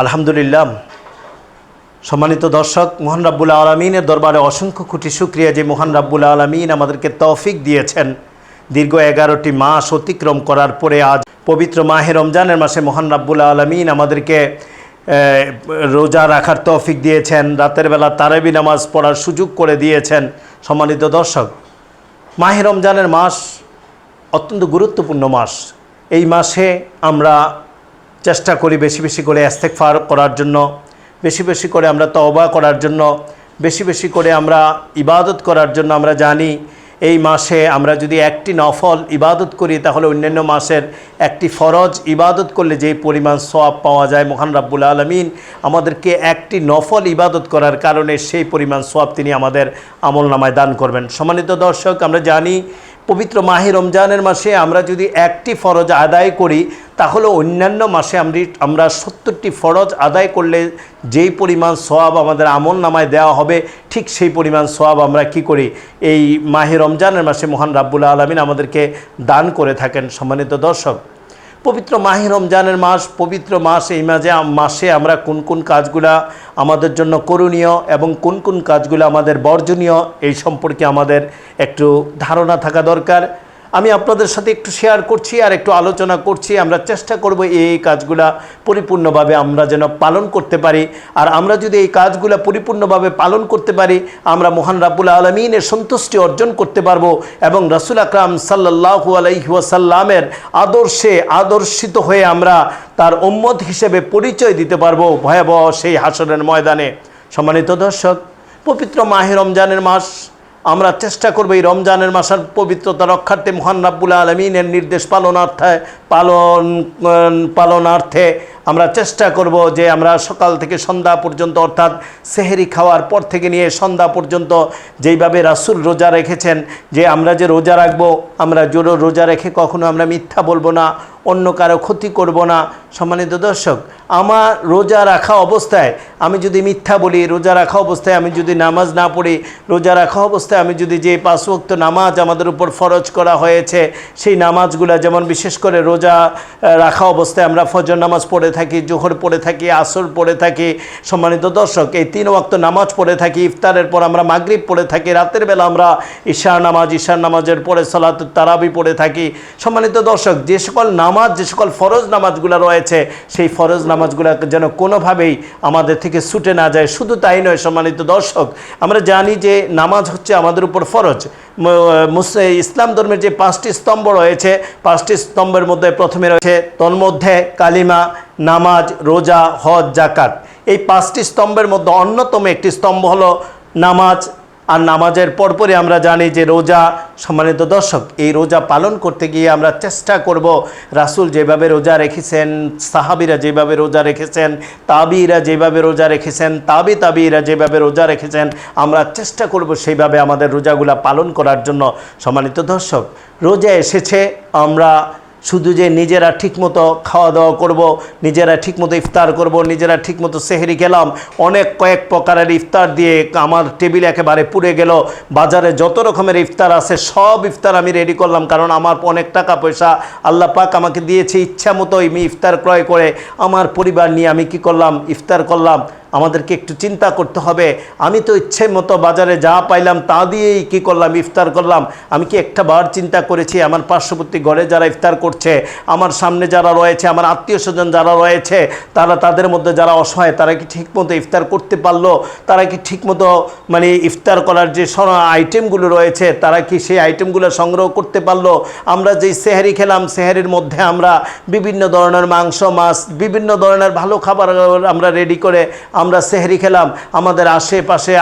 আলহামদুলিল্লাহ। সম্মানিত দর্শক, মহান রাব্বুল আলামিনের দরবারে অসংখ্য কোটি শুকরিয়া যে মহান রাব্বুল আলামিন আমাদেরকে তৌফিক দিয়েছেন দীর্ঘ 11টি মাস অতিক্রম করার পরে আজ পবিত্র মাহে রমজানের মাসে মহান রাব্বুল আলামিন আমাদেরকে রোজা রাখার তৌফিক দিয়েছেন, রাতের বেলা তারাবি নামাজ পড়ার সুযোগ করে দিয়েছেন। সম্মানিত দর্শক, মাহে রমজানের মাস অত্যন্ত গুরুত্বপূর্ণ মাস। এই মাসে আমরা চেষ্টা করি বেশি বেশি করে ইস্তেগফার করার জন্য, বেশি বেশি করে আমরা তওবা করার জন্য, বেশি বেশি করে আমরা ইবাদত করার জন্য। আমরা জানি এই মাসে আমরা যদি একটি নফল ইবাদত করি তাহলে অন্যান্য মাসের একটি ফরজ ইবাদত করলে যেই পরিমাণ সওয়াব পাওয়া যায়, মহান রাব্বুল আলামিন আমাদেরকে একটি নফল ইবাদত করার কারণে সেই পরিমাণ সওয়াব তিনি আমাদের আমলনামায় দান করবেন। সম্মানিত দর্শক, আমরা জানি পবিত্র মাহে রমজানের মাসে আমরা যদি একটি ফরজ আদায় করি তাহলে অন্যান্য মাসে আমরা 70টি ফরজ আদায় করলে যেই পরিমাণ সওয়াব আমাদের আমলনামায় দেওয়া হবে, ঠিক সেই পরিমাণ সওয়াব আমরা কি করি এই মাহে রমজানের মাসে মহান রাব্বুল আলামিন আমাদেরকে দান করে থাকেন। সম্মানিত দর্শক, পবিত্র মাহে রমজানের মাস, পবিত্র মাস। এই মাসে আমরা কোন কোন কাজগুলা আমাদের জন্য করণীয় এবং কোন কোন কাজগুলো আমাদের বর্জনীয়, এই সম্পর্কে আমাদের একটু ধারণা থাকা দরকার। আমি আপনাদের সাথে একটু শেয়ার করছি আর একটু আলোচনা করছি। আমরা চেষ্টা করব এই কাজগুলা পরিপূর্ণভাবে আমরা যেন পালন করতে পারি। আর আমরা যদি এই কাজগুলা পরিপূর্ণভাবে পালন করতে পারি, আমরা মহান রাব্বুল আলামিনের সন্তুষ্টি অর্জন করতে পারবো এবং রাসূল আকরাম সাল্লাল্লাহু আলাইহি ওয়াসাল্লামের আদর্শে আদর্শিত হয়ে আমরা তার উম্মত হিসেবে পরিচয় দিতে পারবো ভয়াবহ সেই হাসরের ময়দানে। সম্মানিত দর্শক, পবিত্র মাহে রমজানের মাস, আমরা চেষ্টা করব এই রমজানের মাসের পবিত্রতা রক্ষার্থে মহান রাব্বুল আলামিনের নির্দেশ পালনার্থে আমরা চেষ্টা করব যে আমরা সকাল থেকে সন্ধ্যা পর্যন্ত, অর্থাৎ সেহরি খাওয়ার পর থেকে নিয়ে সন্ধ্যা পর্যন্ত যেইভাবে রাসূল রোজা রেখেছেন, যে আমরা যে রোজা রাখবো, আমরা জোরো রোজা রেখে কখনো আমরা মিথ্যা বলবো না, অন্য কারো ক্ষতি করব না। সম্মানিত দর্শক, আমার রোজা রাখা অবস্থায় আমি যদি মিথ্যা বলি, রোজা রাখা অবস্থায় আমি যদি নামাজ না পড়ি, রোজা রাখা অবস্থায় আমি যদি যে 5 ওয়াক্ত নামাজ আমাদের উপর ফরজ করা হয়েছে সেই নামাজগুলো, যেমন বিশেষ করে রোজা রাখা অবস্থায় আমরা ফজর নামাজ পড়ে থাকি, জোহর পড়ে থাকি, আসর পড়ে থাকি। সম্মানিত দর্শক, এই 3 ওয়াক্ত নামাজ পড়ে থাকি, ইফতারের পর আমরা মাগরিব পড়ে থাকি, রাতের বেলা আমরা ঈশার নামাজের পরে সালাতুত তারাবি পড়ে থাকি। সম্মানিত দর্শক, যে সকল ফরজ নামাজগুলো রয়েছে সেই ফরজ নামাজগুলো যেন কোনোভাবেই আমাদের থেকে ছুটে না যায়। শুধু তাই নয়, সম্মানিত দর্শক, আমরা জানি যে নামাজ হচ্ছে আমাদের উপর ফরজ। ইসলাম ধর্মের যে 5টি স্তম্ভ রয়েছে, 5টি স্তম্ভের মধ্যে প্রথমে রয়েছে তন্মধ্যে কালিমা, নামাজ, রোজা, হজ, যাকাত। এই 5টি স্তম্ভের মধ্যে অন্যতম একটি স্তম্ভ হলো নামাজ। আর নামাজের পরপরই আমরা জানি যে রোজা। সম্মানিত দর্শক, এই রোজা পালন করতে গিয়ে আমরা চেষ্টা করব রাসূল যেভাবে রোজা রেখেছেন, সাহাবীরা যেভাবে রোজা রেখেছেন, তাবিরা যেভাবে রোজা রেখেছেন, তাবিরা যেভাবে রোজা রেখেছেন, আমরা চেষ্টা করব সেইভাবে আমাদের রোজাগুলা পালন করার জন্য। সম্মানিত দর্শক, রোজা এসেছে, আমরা শুধু যে নিজেরা ঠিকমতো খাওয়া দাওয়া করব, নিজেরা ঠিকমতো ইফতার করব, নিজেরা ঠিকমতো সেহরি খেলাম, কয়েক প্রকারের ইফতার দিয়ে আমার টেবিল একেবারে পুড়ে গেল। বাজারে যত রকমের ইফতার আছে সব ইফতার আমি রেডি করলাম, কারণ আমার অনেক টাকা পয়সা আল্লাহ পাক আমাকে দিয়েছে। ইচ্ছা মতো আমি ইফতার ক্রয় করে আমার পরিবার নিয়ে আমি কি করলাম, ইফতার করলাম। আমাদেরকে একটু চিন্তা করতে হবে, আমি তো ইচ্ছে মতো বাজারে যা পাইলাম তা দিয়েই কি করলাম, ইফতার করলাম। আমি কি একটা বার চিন্তা করেছি আমার পার্শ্ববর্তী ঘরে যারা ইফতার করছে, আমার সামনে যারা রয়েছে, আমার আত্মীয় স্বজন যারা রয়েছে, তাদের মধ্যে যারা অসহায়, তারা কি ঠিকমতো ইফতার করতে পারলো? তারা কি ঠিকমতো ইফতার করার যে আইটেমগুলো রয়েছে, তারা কি সেই আইটেমগুলো সংগ্রহ করতে পারলো? আমরা যেই সেহরি খেলাম, সেহরির মধ্যে আমরা বিভিন্ন ধরনের মাংস, মাছ, বিভিন্ন ধরনের ভালো খাবার আমরা রেডি করে আমরা সেহরি খেলাম। আমাদের আশেপাশে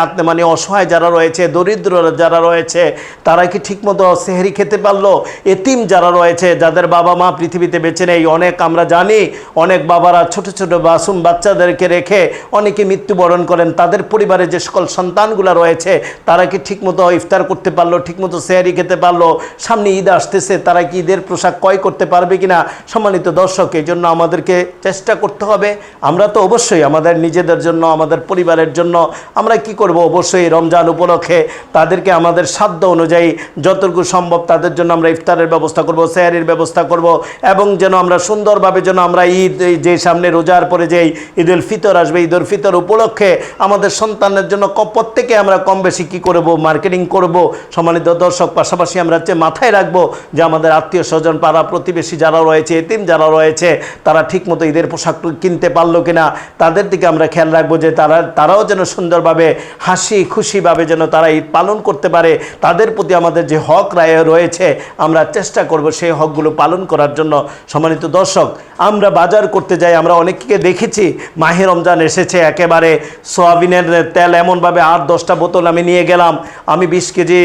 অসহায় যারা রয়েছে, দরিদ্র যারা রয়েছে, তারা কি ঠিকমতো সেহরি খেতে পারলো? এতিম যারা রয়েছে, যাদের বাবা মা পৃথিবীতে বেঁচে নেই, আমরা জানি অনেক বাবারা ছোট ছোট মাসুম বাচ্চাদেরকে রেখে অনেকে মৃত্যুবরণ করেন। তাদের পরিবারে যে সকল সন্তানগুলো রয়েছে, তারা কি ঠিকমতো ইফতার করতে পারলো, ঠিকমতো সেহরি খেতে পারলো? সামনে ঈদ আসতেছে, তারা কি ঈদের পোশাক ক্রয় করতে পারবে কিনা? সম্মানিত দর্শক, এই জন্য আমাদেরকে চেষ্টা করতে হবে। আমরা তো অবশ্যই আমাদের নিজেদের জন্য, আমাদের পরিবারের জন্য আমরা কি করব? অবশ্যই রমজান উপলক্ষে তাদেরকে আমাদের সাধ্য অনুযায়ী যতটুকু সম্ভব তাদের জন্য আমরা ইফতারের ব্যবস্থা করব, সেহরির ব্যবস্থা করব, এবং যেন আমরা সুন্দরভাবে যেন আমরা ঈদ, যে সামনে রোজার পরে যেই ঈদ উল ফিতর আসবে, ঈদ উল ফিতর উপলক্ষে আমাদের সন্তানের জন্য প্রত্যেকে আমরা কম বেশি কী করব? মার্কেটিং করব। সম্মানিত দর্শক, পাশাপাশি আমরা মাথায় রাখবো যে আমাদের আত্মীয় স্বজন, পাড়া প্রতিবেশী যারা রয়েছে, এতিম যারা রয়েছে, তারা ঠিকমতো ঈদের পোশাক কিনতে পারলো কিনা তাদের দিকে আমরা খেয়াল রাখবো, যে তারাও যেন সুন্দরভাবে হাসি খুশিভাবে যেন তারা ঈদ পালন করতে পারে। তাদের প্রতি আমাদের যে হক রায় রয়েছে আমরা চেষ্টা করব সেই হকগুলো পালন করার জন্য। সম্মানিত দর্শক, আমরা বাজার করতে যাই, আমরা অনেককে দেখেছি মাহে রমজান এসেছে, একেবারে সোয়াবিনের তেল এমনভাবে 8-10টা বোতল আমি নিয়ে গেলাম, আমি 20 কেজি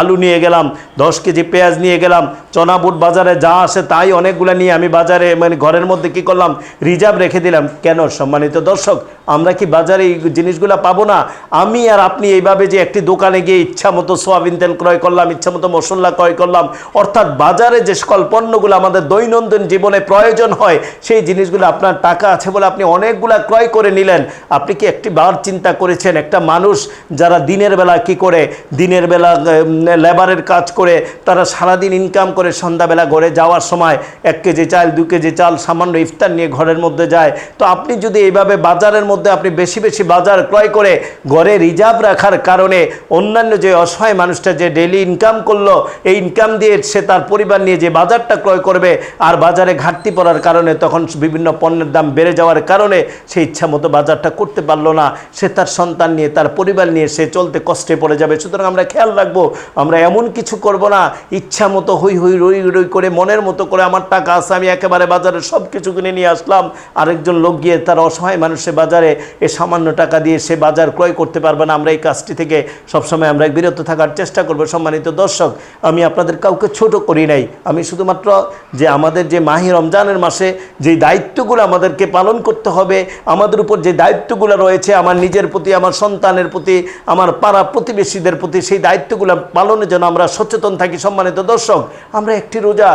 আলু নিয়ে গেলাম, 10 কেজি পেঁয়াজ নিয়ে গেলাম, চনা বুট বাজারে যা আসে তাই অনেকগুলো নিয়ে আমি বাজারে ঘরের মধ্যে কি করলাম? রিজার্ভ রেখে দিলাম। কেন সম্মানিত দর্শক? আমরা কি বাজারে এই জিনিসগুলো পাবো না? আমি আর আপনি এইভাবে যে একটি দোকানে গিয়ে ইচ্ছা মতো সোয়াবিন তেল ক্রয় করলাম, ইচ্ছা মতো মশলা ক্রয় করলাম, অর্থাৎ বাজারে যে সকল পণ্যগুলো আমাদের দৈনন্দিন জীবনে প্রয়োজন হয় সেই জিনিসগুলো আপনার টাকা আছে বলে আপনি অনেকগুলা ক্রয় করে নিলেন। আপনি কি একটি বার চিন্তা করেছেন একটা মানুষ যারা দিনের বেলা কি করে, দিনের বেলা লেবারের কাজ করে তারা সারাদিন ইনকাম করে সন্ধ্যাবেলা ঘরে যাওয়ার সময় 1 কেজি চাল, 2 কেজি চাল, সামান্য ইফতার নিয়ে ঘরের মধ্যে যায়। তো আপনি যদি এইভাবে বাজারের মধ্যে আপনি বেশি বেশি বাজার ক্রয় করে ঘরে রিজার্ভ রাখার কারণে অন্যান্য যে অসহায় মানুষটা যে ডেইলি ইনকাম করলো, এই ইনকাম দিয়ে সে তার পরিবার নিয়ে যে বাজারটা ক্রয় করবে, আর বাজারে ঘাটতি পড়ার কারণে তখন বিভিন্ন পণ্যের দাম বেড়ে যাওয়ার কারণে সে ইচ্ছা মতো বাজারটা করতে পারলো না, সে তার সন্তান নিয়ে, তার পরিবার নিয়ে সে চলতে কষ্টে পড়ে যাবে। সুতরাং আমরা খেয়াল রাখবো, আমরা এমন কিছু করব না ইচ্ছা মতো হই হই রই রই করে মনের মতো করে আমার টাকা আছে আমি একেবারে বাজারে সব কিছু কিনে নিয়ে আসলাম, আরেকজন লোক গিয়ে তার অসহায় মানুষের বাজারে এ সামান্য টাকা দিয়ে সে বাজার ক্রয় করতে পারবে না। আমরা এই কাজটি থেকে সবসময় আমরা বিরত থাকার চেষ্টা করব। সম্মানিত দর্শক, আমি আপনাদের কাউকে ছোট করি নাই, আমি শুধুমাত্র যে আমাদের যে মাহে রমজানের মাসে যে দায়িত্বগুলো আমাদেরকে পালন করতে হবে, আমাদের উপর যে দায়িত্বগুলো রয়েছে আমার নিজের প্রতি, আমার সন্তানের প্রতি, আমার পাড়া প্রতিবেশীদের প্রতি, সেই দায়িত্বগুলো পালনের জন্য আমরা সচেতন থাকি। সম্মানিত দর্শক, আমরা একটি রোজা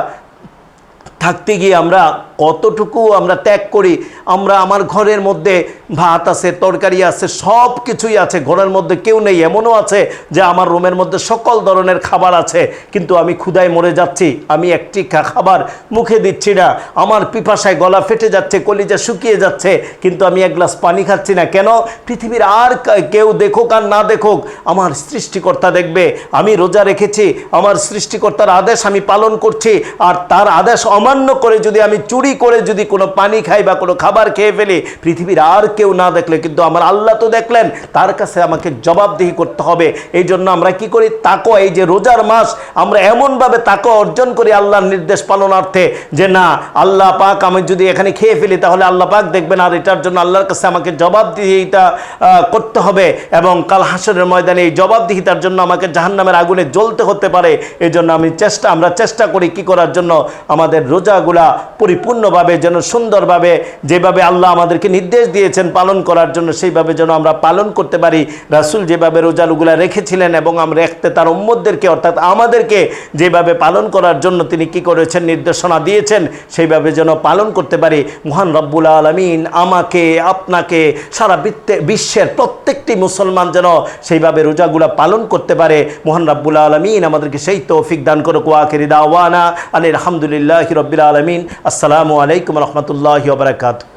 থাকতে গিয়ে আমরা কতটুকু আমরা ত্যাগ করি। আমরা আমার ঘরের মধ্যে ভাত আছে, তরকারি আছে, সব কিছুই আছে, ঘরের মধ্যে কেউ নেই, এমনও আছে যে আমার রুমের মধ্যে সকল ধরনের খাবার আছে, কিন্তু আমি ক্ষুধায় মরে যাচ্ছি, আমি একটি খাবার মুখে দিচ্ছি না, আমার পিপাসায় গলা ফেটে যাচ্ছে, কলিজা শুকিয়ে যাচ্ছে, কিন্তু আমি এক গ্লাস পানি খাচ্ছি না। কেন? পৃথিবীর আর কেউ দেখুক আর না দেখুক, আমার সৃষ্টিকর্তা দেখবে আমি রোজা রেখেছি, আমার সৃষ্টিকর্তার আদেশ আমি পালন করছি, আর তার আদেশ অমান্য করে যদি আমি চুরি করে যদি কোনো পানি খাই বা কোনো খাবার খেয়ে ফেলি, পৃথিবীর আর কেউ না দেখলে কিন্তু আমার আল্লাহ তো দেখলেন, তার কাছে আমাকে জবাবদিহি করতে হবে। এই জন্য আমরা কি করি? তাকওয়া, এই যে রোজার মাস, আমরা এমনভাবে তাকওয়া অর্জন করি আল্লাহর নির্দেশ পালনার্থে, যে না আল্লাহ পাক আমি যদি এখানে খেয়ে ফেলি তাহলে আল্লাহ পাক দেখবেন, আর এটার জন্য আল্লাহর কাছে আমাকে জবাবদিহিতা করতে হবে, এবং কাল হাসরের ময়দানে এই জবাবদিহিতার জন্য আমাকে জাহান্নামের আগুনে জ্বলতে হতে পারে। এই জন্য আমরা চেষ্টা করি কি করার জন্য? আমাদের রোজাগুলা পরিপূর্ণভাবে যেন সুন্দরভাবে যেভাবে আল্লাহ আমাদেরকে নির্দেশ দিয়েছেন পালন করার জন্য, সেইভাবে যেন আমরা পালন করতে পারি। রাসূল যেভাবে রোজাগুলা রেখেছিলেন এবং আমরা রাখতে তার উম্মতদেরকে অর্থাৎ আমাদেরকে যেভাবে পালন করার জন্য তিনি কি করেছেন, নির্দেশনা দিয়েছেন, সেইভাবে যেন পালন করতে পারি। মহান রব্বুল আলামিন আমাকে, আপনাকে, সারা বিশ্বের প্রত্যেকটি মুসলমান যেন সেইভাবে রোজাগুলা পালন করতে পারে। মহান রব্বুল আলামিন আমাদেরকে সেই তৌফিক দান করুক। ওয়া আখিরি দাওয়ানা আলহামদুলিল্লাহি রাব্বিল আলামিন। আসসালামু আলাইকুম ওয়া রাহমাতুল্লাহি ওয়া বারাকাতুহু।